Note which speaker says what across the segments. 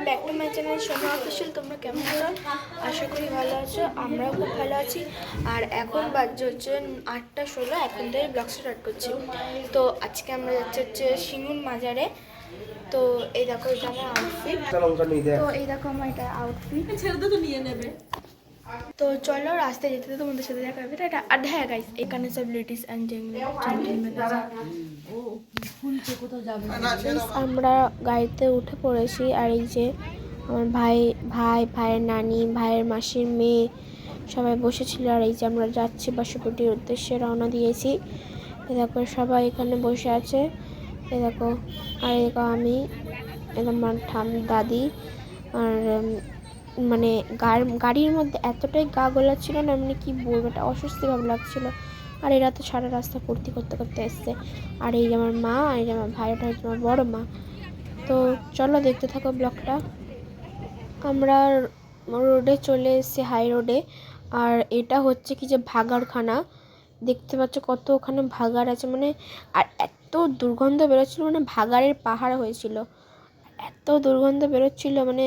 Speaker 1: Back to my channel Soma official. তোমরা কেমন আছো? আশা করি ভালো আছো, আমরাও খুব ভালো আছি। আর এখন বাজে হচ্ছে 8:16, এখন থেকে ব্লগ স্টার্ট করছি। তো আজকে আমরা যাচ্ছি হচ্ছে সিঙ্গুর মাজারে। তো এই দেখো, এটা আমার আউটফিট। তো এই দেখো আমার এটা আউটফিট। ছেড়ে তো নিয়ে নেবে। তো চলো রাস্তায় যেতে তোমাদের সাথে দেখা হবে। এটা আর হ্যাঁ গাইস, এখানে সব লেডিস অ্যান্ড জেন্টলম্যান আমরা গাড়িতে উঠে পড়েছি। আর এই যে আমার ভাইয়ের নানি, ভাইয়ের মাসির মেয়ে সবাই বসেছিল। আর এই যে আমরা যাচ্ছি বাসুপটির উদ্দেশ্যে, রওনা দিয়েছি। এ দেখো সবাই এখানে বসে আছে, এ দেখো। আর এ দেখো আমি, আমার দাদি। আর মানে গাড়ির মধ্যে এতটাই গা গোলা ছিল না, মানে কি বলবো, এটা অস্বস্তি ভাব লাগছিল। আর এরা তো সারা রাস্তা ফুর্তি করতে করতে এসছে। আর এই যে আমার মা, আর এই যে আমার ভাই, ওটা হচ্ছে আমার বড় মা। তো চলো দেখতে থাকো ব্লগটা। আমরা রোডে চলে এসেছি, হাই রোডে। আর এটা হচ্ছে কি যে ভাগাড়খানা, দেখতে পাচ্ছ কত ওখানে ভাগাড় আছে, মানে আর এত দুর্গন্ধ বেরোচ্ছিল, মানে ভাগাড়ের পাহাড় হয়েছিল। এত দুর্গন্ধ বেরোচ্ছিল, মানে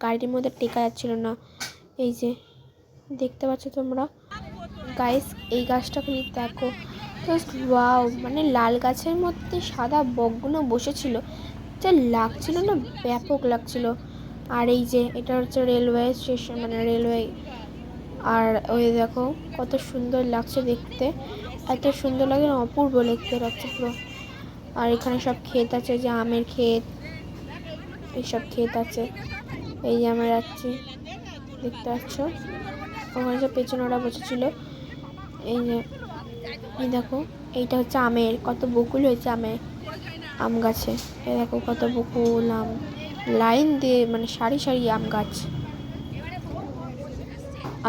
Speaker 1: গাড়ির মধ্যে টেকা যাচ্ছিল না। এই যে দেখতে পাচ্ছ তোমরা গাইস, এই গাছটা খালি দেখো, জাস্ট ওয়াও। মানে লাল গাছের মধ্যে সাদা বকগুলো বসেছিল, যা লাগছিল না, ব্যাপক লাগছিল। আর এই যে এটা হচ্ছে রেলওয়ে স্টেশন, মানে রেলওয়ে। আর ওই দেখো কত সুন্দর লাগছে দেখতে, এত সুন্দর লাগে না, অপূর্ব দেখতে লাগছে পুরো। আর এখানে সব ক্ষেত আছে, যে আমের ক্ষেত, এইসব ক্ষেত আছে। এই যে আমরা যাচ্ছি, দেখতে পাচ্ছ ওখানে সব পেছনে ওরা বসেছিল। এই যে এই দেখো, এইটা হচ্ছে আমের, কত বকুল হয়েছে আম গাছে। এই দেখো কত বকুল আম, লাইন দিয়ে মানে সারি সারি আম গাছ।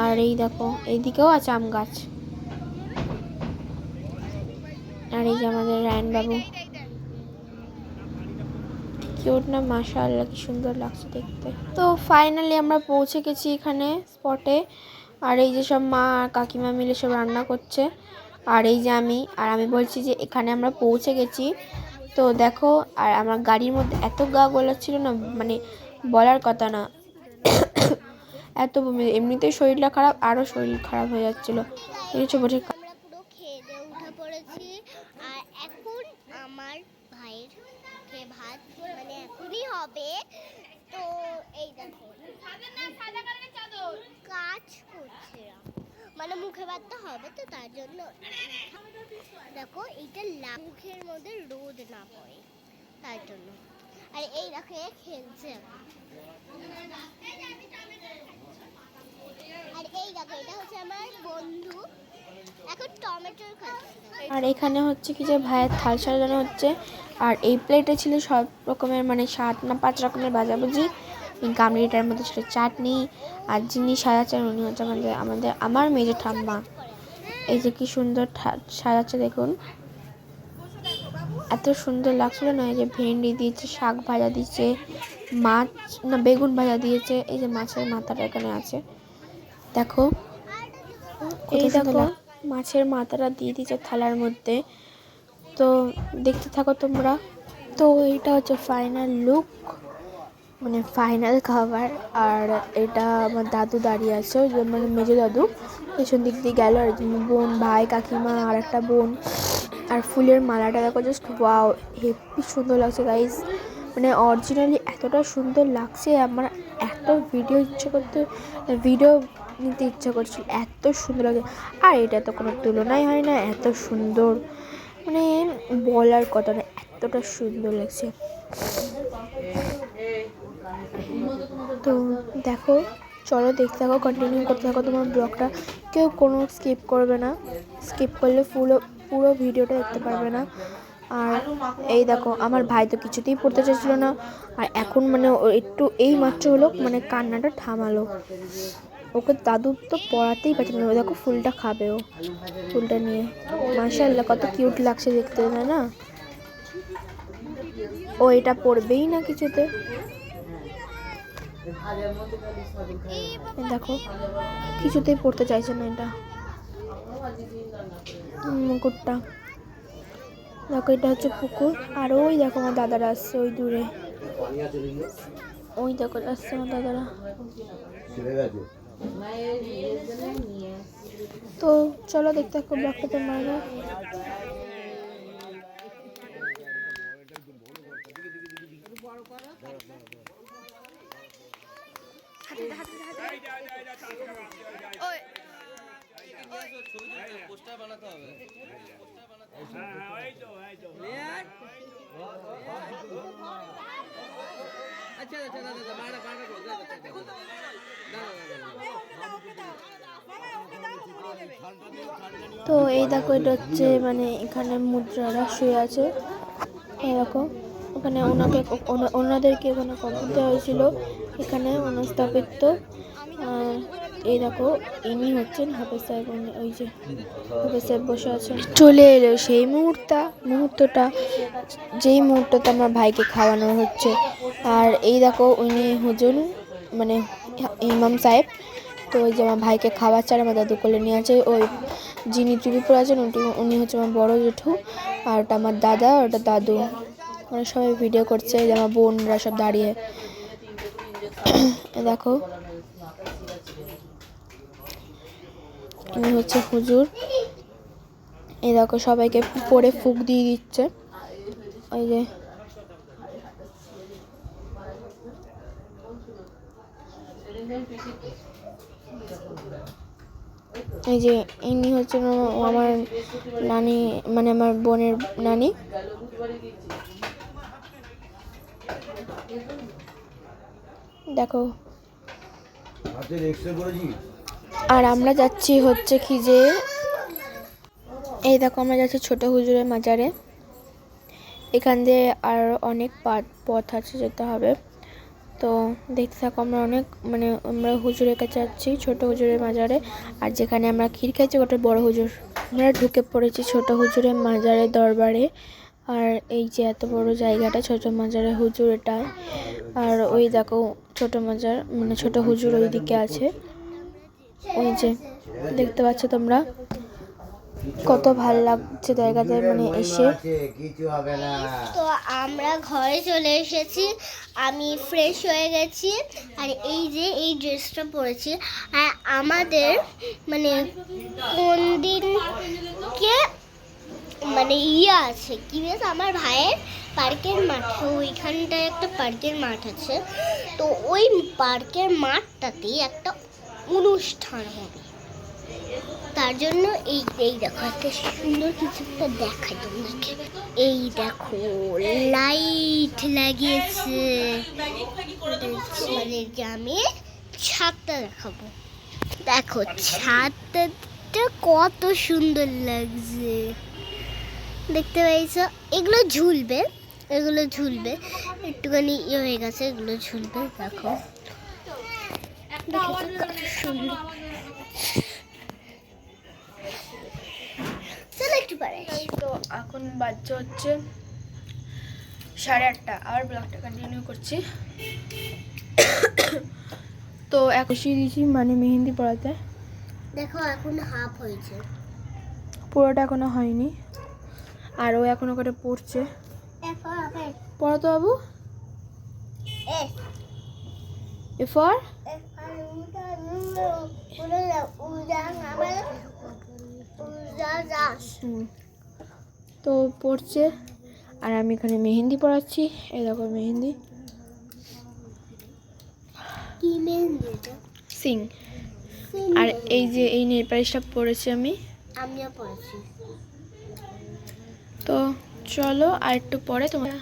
Speaker 1: আর এই দেখো এইদিকেও আছে আম গাছ। আর এই যে আমাদের রায়ন বাবু, কিউট না? মাশাআল্লাহ, কি সুন্দর লাগছে দেখতে। তো ফাইনালি আমরা পৌঁছে গেছি এখানে স্পটে। আর এই যে সব মা আর কাকিমা মিলে সব রান্না করছে। আর এই যে আমি বলছি যে এখানে আমরা পৌঁছে গেছি। তো দেখো, আর আমার গাড়ির মধ্যে এত গা গোলাচ্ছিল না, মানে বলার কথা না। এত এমনিতেই শরীরটা খারাপ, আরও শরীর খারাপ হয়ে যাচ্ছিল।
Speaker 2: আমরা পুরো খেয়ে দিয়ে উঠে পড়েছি। আর এখন আমার ভাইয়ের ভাত মানে এখনই হবে। তো এই দেখো কাজ করছে, মানে মুখে ভাতটা হবে, তো তার জন্য দেখো এইটা মুখের মধ্যে রোদ না পড়ে, তার জন্য। আর এই দেখো খেলছে। আর এই দেখো এটা হচ্ছে আমার বন্ধু, এখন টমেটো খাচ্ছে।
Speaker 1: আর এখানে হচ্ছে কি যে ভাইয়ের থাল সাজানো হচ্ছে। আর এই প্লেটে ছিল সব রকমের, মানে 7 না 5 রকমের ভাজাভুজি। এই গামলিটার মধ্যে ছিল চাটনি। আর যিনি সাজাচ্ছেন উনি হচ্ছে আমার মেজো ঠাম্মা। এই যে কি সুন্দর সাজাচ্ছে দেখুন, এত সুন্দর লাগছিল না। এই যে ভেন্ডি দিয়েছে, শাক ভাজা দিয়েছে, মাছ না বেগুন ভাজা দিয়েছে। এই যে মাছের মাথাটা এখানে আছে, দেখো এই দেখো মাছের মাথাটা দিয়ে দিয়েছে থালার মধ্যে। তো দেখতে থাকো তোমরা। তো এইটা হচ্ছে ফাইনাল লুক, মানে ফাইনাল খাবার। আর এটা আমার দাদু দাঁড়িয়ে আছে, মানে মেজো দাদু পেছন দিক দিয়ে গেল। আর বোন, ভাই, কাকিমা আর একটা বোন। আর ফুলের মালাটা দেখো, জাস্ট ওয়াও, হেভি সুন্দর লাগছে গাইস। মানে অরিজিনালি এতটা সুন্দর লাগছে, আমার এত ভিডিও নিতে ইচ্ছা করছিল, এত সুন্দর লাগে। আর এটা তো কোনো তুলনাই হয় না, এত সুন্দর, মানে বলার কথা না, এতটা সুন্দর লাগছে। তো দেখো, চলো দেখতে থাকো, কন্টিনিউ করতে থাকো তোমার ব্লগটা। কেউ কোনো স্কিপ করবে না, স্কিপ করলে পুরো ভিডিওটা দেখতে পারবে না। আর এই দেখো আমার ভাই তো কিছুতেই পড়তে চাইছিল না। আর এখন মানে একটু এই মাত্র হলো, মানে কান্নাটা থামালো। ওকে দাদু তো পড়াতেই পারছে না। দেখো ফুলটা খাবে, ও ফুলটা নিয়ে। মাশাআল্লাহ, কত কিউট লাগছে দেখতে, তাই না? ও এটা পড়বেই না কিছুতে। দেখো কিছুতেই পড়তে চাইছে না এটা, মুকুটটা। দেখো এটা হচ্ছে পুকুর। আর ওই দেখো আমার দাদারা আসছে ওই দূরে। ওই দেখো আসছে আমার দাদারা। তো চলো দেখতে থাকো ব্লগটা তোমরা। তো এই দেখো এটা হচ্ছে মানে এখানে মুদ্রারা শুয়ে আছে এরকম। ওখানে ওনাদেরকে ওখানে কবর দেওয়া হয়েছিল এখানে অনুস্থাপিত। এই দেখো ইনি হচ্ছেন হাফেজ সাহেব। ওই যে হাফেজ সাহেব বসে আছেন। চলে এলো সেই মুহূর্তটা যেই মুহূর্তটা আমার ভাইকে খাওয়ানো হচ্ছে। আর এই দেখো উনি হুজুর মানে ইমাম সাহেব। তো ওই যে আমার ভাইকে খাওয়াচ্ছে আর আমার দাদু কোলে নিয়ে আছে। ওই যিনি টুপি পরে আছেন উনি হচ্ছে আমার বড় জেঠু, আর ওটা আমার দাদা, ওটা দাদু। মানে সবাই ভিডিও করছে, এই যে আমার বোনরা সব দাঁড়িয়ে। দেখো ইনি হচ্ছে হুজুর। এই দেখো সবাইকে পরে ফুঁক দিয়ে দিচ্ছে। ওই যে এই যে ইনি হচ্ছে আমার নানি, মানে আমার বোনের নানি। দেখো আর আমরা যাচ্ছি হচ্ছে কি যে এই দেখো আমরা যাচ্ছি ছোট হুজুরের মাজারে। এখান দিয়ে আর অনেক পথ আছে, যেতে হবে। তো দেখতে থাকো, আমরা হুজুরের কাছে যাচ্ছি, ছোট হুজুরের মাজারে। আর যেখানে আমরা ক্ষীর খাইছি ওটা বড় হুজুর। আমরা ঢুকে পড়েছি ছোট হুজুরের মাজারে দরবারে। আর এই যে এত বড় জায়গাটা ছোট মাজারে হুজুর এটা। আর ওই দেখো ছোট মাজার মানে ছোট হুজুর ওই দিকে আছে। ওই যে দেখতে পাচ্ছ তোমরা, কত ভালো লাগছে জায়গাতে মানে এসে।
Speaker 2: তো আমরা ঘরে চলে এসেছি, আমি ফ্রেশ হয়ে গেছি। আর এই যে এই ড্রেসটা পরেছি। আর আমাদের মানে কোন দিনকে মানে আছে কি বেশ, আমার ভাইয়ের পার্কের মাঠে, ওইখানটায় একটা পার্কের মাঠ আছে। তো ওই পার্কের মাঠটাতেই একটা অনুষ্ঠান হবে। তার জন্য এই দেখো একটা সুন্দর কিছু একটা দেখাই তোমাকে। এই দেখো লাইট লাগিয়েছে। আমাদের গ্রামে ছাদটা দেখাবো। দেখো ছাদটা কত সুন্দর লাগছে, দেখতে পাইছ? এগুলো ঝুলবে একটুখানি হয়ে গেছে, এগুলো ঝুলবে। দেখো কত সুন্দর।
Speaker 1: তো এখন বাজছে হচ্ছে 8:30। আবার ব্লগটা কন্টিনিউ করছি। তো বসিয়ে দিয়েছি মানে মেহেন্দি পড়াতে।
Speaker 2: দেখো এখন হাফ হয়েছে,
Speaker 1: পুরোটা এখনো হয়নি। আর ও এখনো করে পড়ছে। পড়ো তো বাবু। এরপর তো পড়ছে আর আমি এখানে মেহেন্দি পড়াচ্ছি। এই দেখো মেহেন্দি সিং। আর এই যে এই নেল পালিশটা পরেছি
Speaker 2: আমিও পড়েছি।
Speaker 1: তো চলো আর একটু পরে তোমরা